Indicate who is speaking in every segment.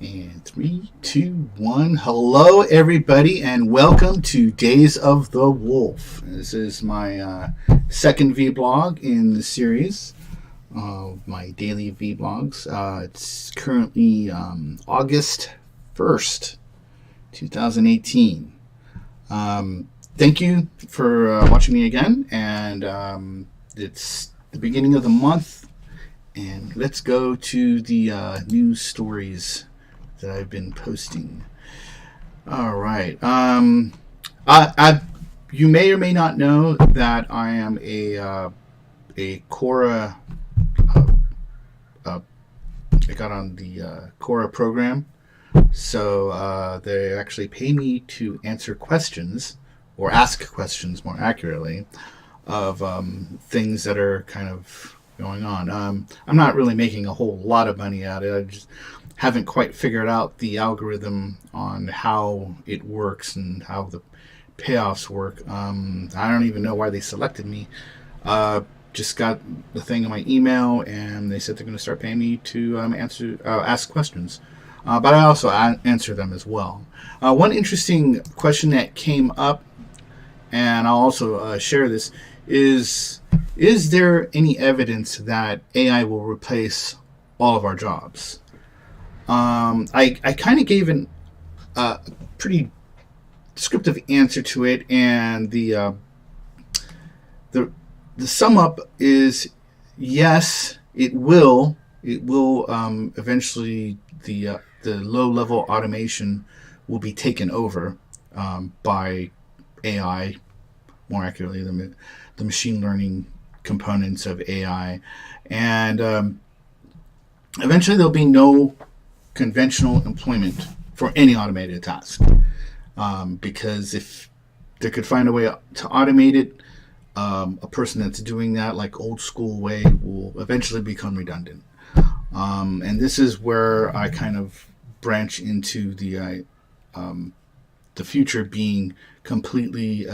Speaker 1: And 3, 2, 1. Hello, everybody, and welcome to Days of the Wolf. This is my second vlog in the series of my daily vlogs. It's currently August 1st, 2018. Thank you for watching me again, and it's the beginning of the month, and let's go to the news stories that I've been posting. All right. You may or may not know that I am a Quora. I got on the Quora program, so they actually pay me to answer questions or ask questions, more accurately, of things that are kind of going on. I'm not really making a whole lot of money at it. I just haven't quite figured out the algorithm on how it works and how the payoffs work. I don't even know why they selected me. Just got the thing in my email, and they said they're going to start paying me to ask questions. But I also answer them as well. One interesting question that came up, and I'll also share this, is there any evidence that AI will replace all of our jobs? I kind of gave a pretty descriptive answer to it, and the sum up is yes, it will. It will eventually. The low level automation will be taken over by AI, more accurately the machine learning components of AI, and eventually there'll be no conventional employment for any automated task, because if they could find a way to automate it, a person that's doing that like old school way will eventually become redundant, and this is where I kind of branch into the future being completely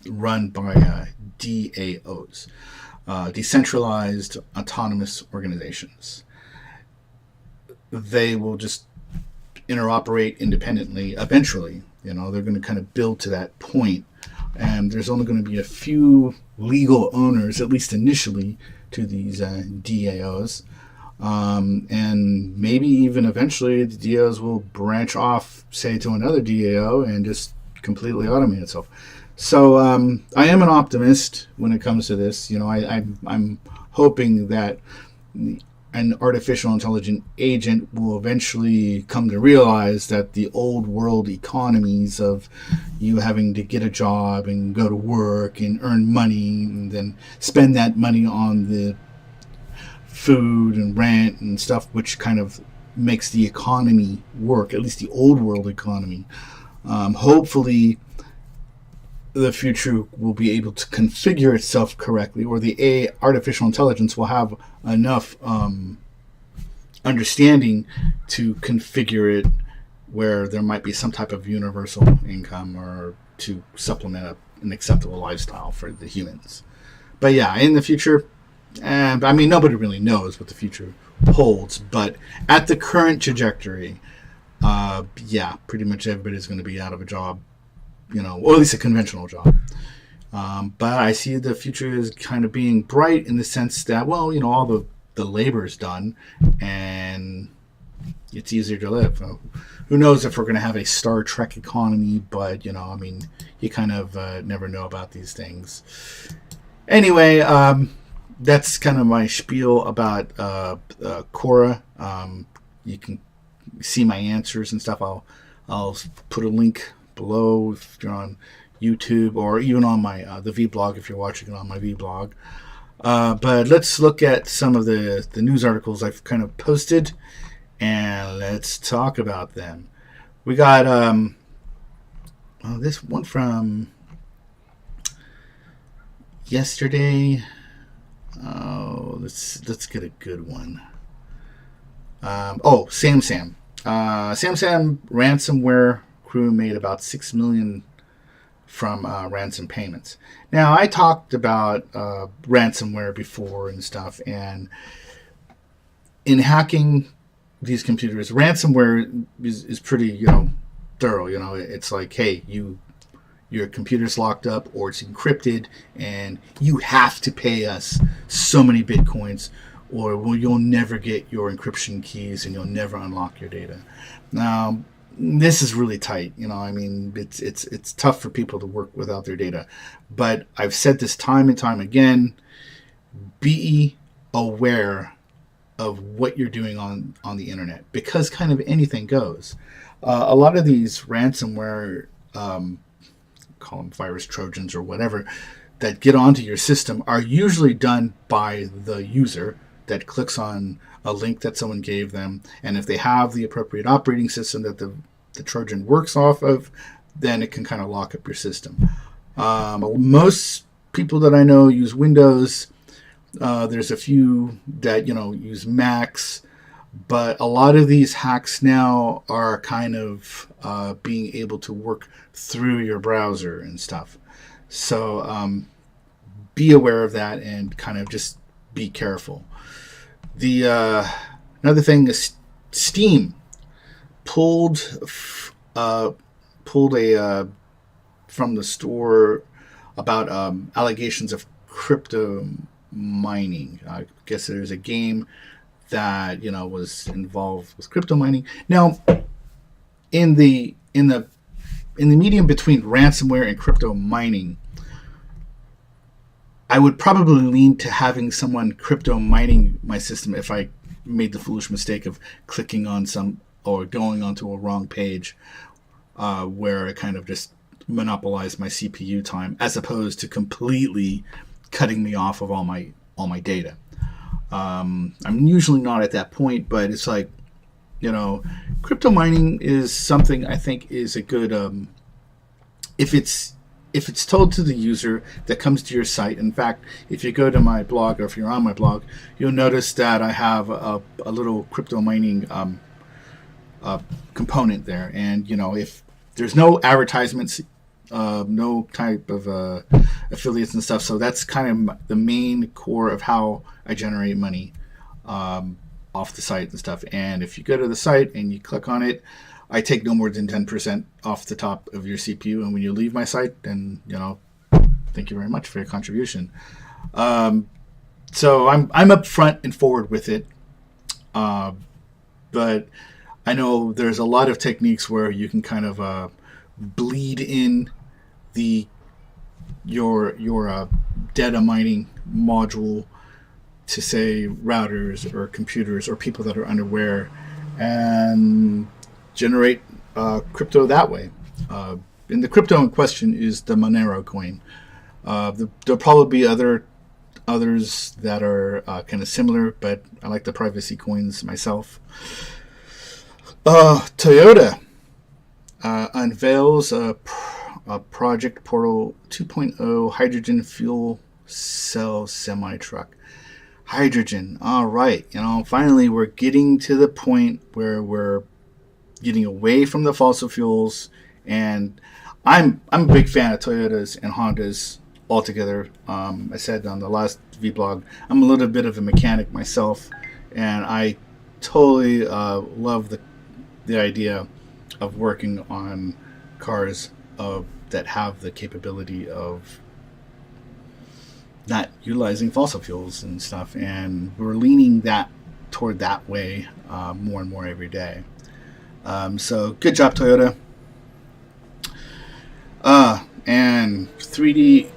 Speaker 1: run by DAOs, decentralized autonomous organizations. They will just interoperate independently eventually. They're going to kind of build to that point, and there's only going to be a few legal owners, at least initially, to these DAOs, and maybe even eventually the DAOs will branch off, say, to another DAO and just completely automate itself. So I am an optimist when it comes to this. I'm hoping that an artificial intelligent agent will eventually come to realize that the old world economies of you having to get a job and go to work and earn money and then spend that money on the food and rent and stuff, which kind of makes the economy work, at least the old world economy. Hopefully the future will be able to configure itself correctly, or the artificial intelligence will have enough understanding to configure it where there might be some type of universal income or to supplement an acceptable lifestyle for the humans. But yeah, in the future, nobody really knows what the future holds, but at the current trajectory, pretty much everybody's going to be out of a job, or at least a conventional job. But I see the future as kind of being bright in the sense that, all the labor is done and it's easier to live. Who knows if we're going to have a Star Trek economy, but, you kind of never know about these things. Anyway, that's kind of my spiel about Quora. You can see my answers and stuff. I'll put a link below if you're on YouTube, or even on my the vlog if you're watching it on my vlog. But let's look at some of the news articles I've kind of posted, and let's talk about them. We got this one from yesterday. Let's get a good one. Samsam ransomware crew made about $6 million from ransom payments. Now, I talked about ransomware before and stuff, and in hacking these computers. Ransomware is pretty, thorough. It's like, hey, your computer's locked up or it's encrypted, and you have to pay us so many bitcoins, or you'll never get your encryption keys and you'll never unlock your data. Now, this is really tight. It's tough for people to work without their data. But I've said this time and time again: be aware of what you're doing on the internet, because kind of anything goes. A lot of these ransomware, call them virus trojans or whatever, that get onto your system are usually done by the user that clicks on a link that someone gave them. And if they have the appropriate operating system that the Trojan works off of, then it can kind of lock up your system. Most people that I know use Windows. There's a few that, use Macs, but a lot of these hacks now are kind of being able to work through your browser and stuff. So be aware of that and kind of just be careful. Another thing is Steam pulled a from the store about allegations of crypto mining. I guess there's a game that was involved with crypto mining. Now, in the medium between ransomware and crypto mining, I would probably lean to having someone crypto mining my system if I made the foolish mistake of clicking on some or going onto a wrong page, where it kind of just monopolized my CPU time, as opposed to completely cutting me off of all my data. I'm usually not at that point, but it's like, crypto mining is something I think is a good, if it's told to the user that comes to your site. In fact, if you go to my blog, or if you're on my blog, you'll notice that I have a little crypto mining component there. And, if there's no advertisements, no type of affiliates and stuff. So that's kind of the main core of how I generate money off the site and stuff. And if you go to the site and you click on it, I take no more than 10% off the top of your CPU. And when you leave my site, then, thank you very much for your contribution. So I'm upfront and forward with it. But I know there's a lot of techniques where you can kind of bleed in your data mining module to, say, routers or computers or people that are unaware, and generate crypto that way. And the crypto in question is the Monero coin. There'll probably be others that are kind of similar, but I like the privacy coins myself. Toyota unveils a Project Portal 2.0 hydrogen fuel cell semi-truck. Hydrogen, all right. Finally we're getting to the point where we're getting away from the fossil fuels, and I'm a big fan of Toyotas and Hondas altogether. I said on the last vlog, I'm a little bit of a mechanic myself, and I totally love the idea of working on cars that have the capability of not utilizing fossil fuels and stuff, and we're leaning toward that way more and more every day. So good job, Toyota. And 3D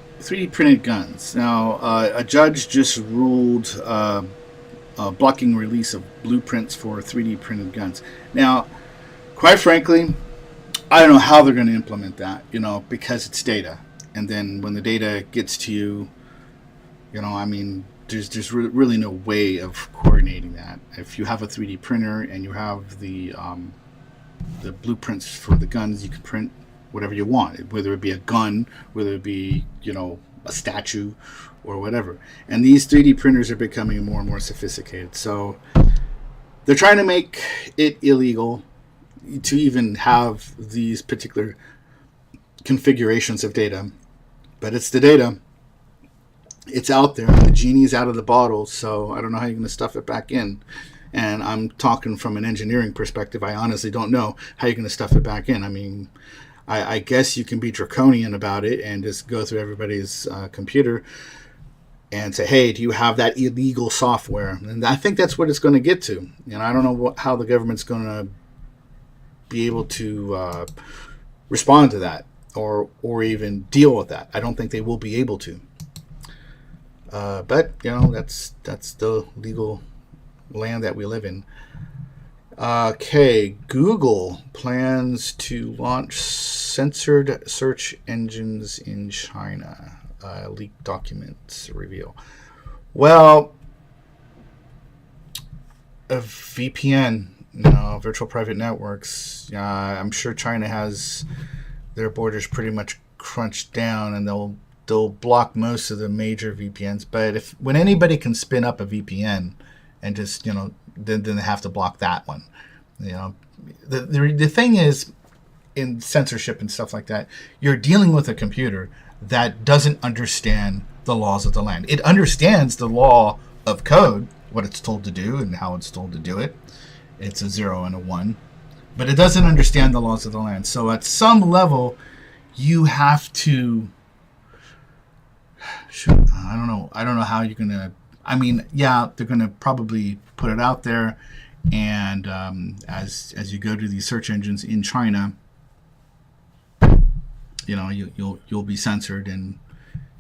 Speaker 1: printed guns. Now, a judge just ruled blocking release of blueprints for 3D printed guns. Now, quite frankly, I don't know how they're going to implement that, because it's data. And then when the data gets to you, there's really no way of coordinating that. If you have a 3D printer and you have the blueprints for the guns, you can print whatever you want, whether it be a gun, whether it be, a statue or whatever. And these 3D printers are becoming more and more sophisticated. So they're trying to make it illegal to even have these particular configurations of data. But it's the data. It's out there. The genie's out of the bottle. So I don't know how you're going to stuff it back in. And I'm talking from an engineering perspective. I honestly don't know how you're going to stuff it back in. I mean, I guess you can be draconian about it and just go through everybody's computer and say, hey, do you have that illegal software? And I think that's what it's going to get to. And I don't know how the government's going to be able to respond to that or even deal with that. I don't think they will be able to. But, that's the legal land that we live in. Okay, Google plans to launch censored search engines in China. Leaked documents reveal. Well, a VPN, virtual private networks. I'm sure China has their borders pretty much crunched down, and they'll block most of the major VPNs. But when anybody can spin up a VPN and just then they have to block that one. The thing is, in censorship and stuff like that, you're dealing with a computer that doesn't understand the laws of the land. It understands the law of code, what it's told to do and how it's told to do it. It's a 0 and a 1, but it doesn't understand the laws of the land. So at some level, you have to. I don't know how you're gonna. I mean, yeah, they're gonna probably put it out there, and as you go to these search engines in China, you'll be censored, and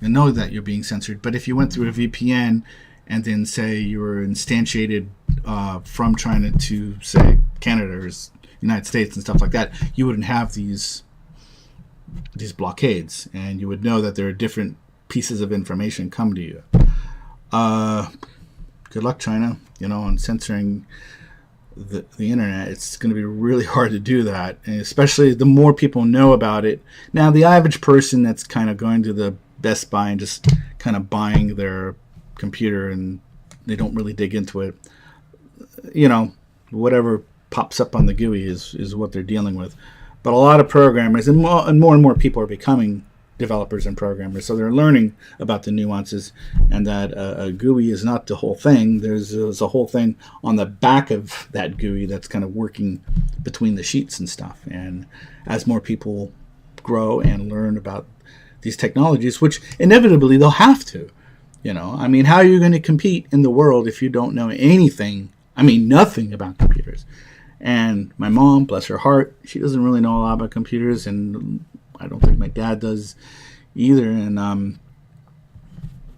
Speaker 1: you'll know that you're being censored. But if you went through a VPN and then say you were instantiated from China to say Canada or United States and stuff like that, you wouldn't have these blockades, and you would know that there are different pieces of information come to you. Good luck, China, on censoring the internet. It's going to be really hard to do that, and especially the more people know about it. Now, the average person that's kind of going to the Best Buy and just kind of buying their computer and they don't really dig into it, whatever pops up on the GUI is what they're dealing with. But a lot of programmers and more people are becoming developers and programmers, so they're learning about the nuances, and that a GUI is not the whole thing. There's a whole thing on the back of that GUI that's kind of working between the sheets and stuff. And as more people grow and learn about these technologies, which inevitably they'll have to, I mean, how are you going to compete in the world if you don't know anything? I mean, nothing about computers. And my mom, bless her heart, she doesn't really know a lot about computers, and I don't think my dad does either. And I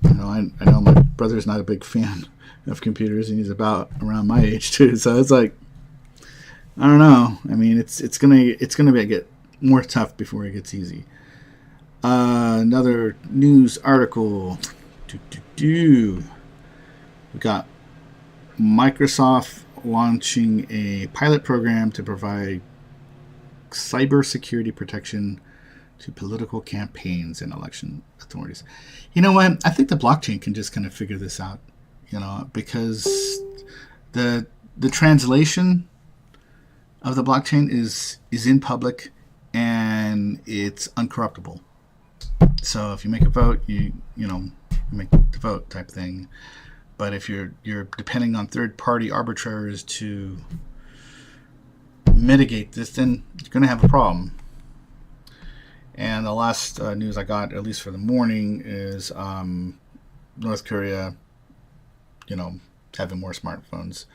Speaker 1: know my brother's not a big fan of computers, and he's about around my age too. So it's like, I don't know. I mean, it's gonna get more tough before it gets easy. Another news article. We got Microsoft launching a pilot program to provide cybersecurity protection to political campaigns and election authorities. You know what? I think the blockchain can just kind of figure this out, because the translation of the blockchain is in public and it's uncorruptible. So if you make a vote, you make the vote type thing. But if you're depending on third-party arbitrators to mitigate this, then you're going to have a problem. And the last news I got, at least for the morning, is North Korea, having more smartphones.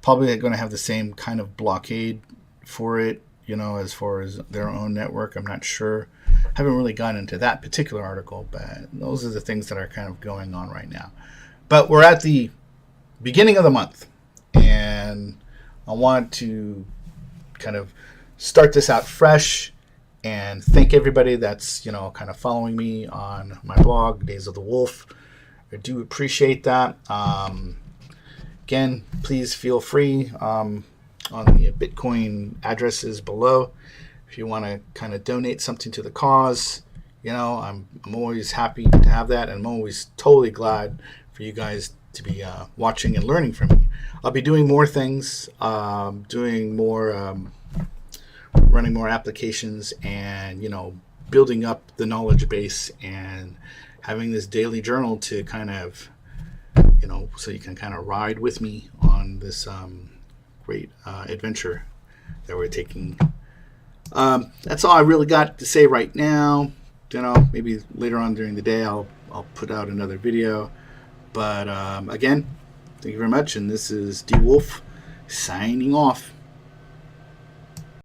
Speaker 1: Probably going to have the same kind of blockade for it, as far as their own network. I'm not sure. Haven't really gotten into that particular article, but those are the things that are kind of going on right now. But we're at the beginning of the month, and I want to kind of start this out fresh and thank everybody that's, kind of following me on my blog, Days of the Wolf. I do appreciate that. Again, please feel free on the Bitcoin addresses below. If you want to kind of donate something to the cause, I'm always happy to have that, and I'm always totally glad for you guys to be watching and learning from me. I'll be doing more things, running more applications, and building up the knowledge base, and having this daily journal to kind of so you can kind of ride with me on this great adventure that we're taking. That's all I really got to say right now. Maybe later on during the day I'll put out another video. But again, thank you very much, and this is dwulf signing off.